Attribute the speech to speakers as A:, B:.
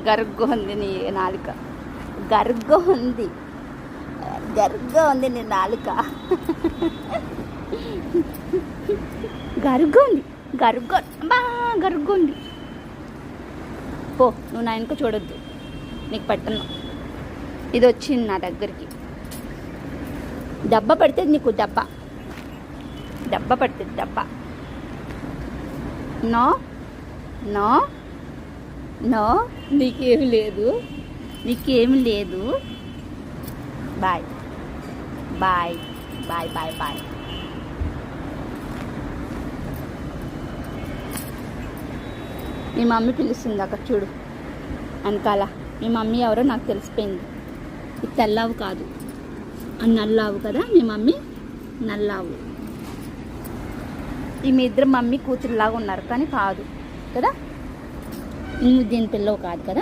A: గరుగ్గా ఉంది నీ నాలుక, గరుగ్గా ఉంది, గరుగ్గా ఉంది నీ నాలుక, గరుగ్గా ఉంది, గరుగ్గా బా గరుగ్గా ఉంది. పో, నువ్వు నా వెనుక చూడొద్దు, నీకు పెట్టను. ఇది వచ్చింది నా దగ్గరికి, దెబ్బ పడితే నీకు దెబ్బ, దెబ్బ పడుతుంది దెబ్బ. నో నో నో, నీకేమి లేదు, నీకేమి లేదు. Bye bye bye bye bye. మీ మమ్మీ పిలుస్తుంది అక్కడ చూడు వెనకాల. మీ మమ్మీ ఎవరో నాకు తెలిసిపోయింది. ఇది తెల్లావు కాదు, అది నల్లావు కదా మీ మమ్మీ, నల్లావు. ఈ మీ ఇద్దరు మమ్మీ కూతురులాగా ఉన్నారు కానీ కాదు కదా, దీని పిల్లవు కాదు కదా.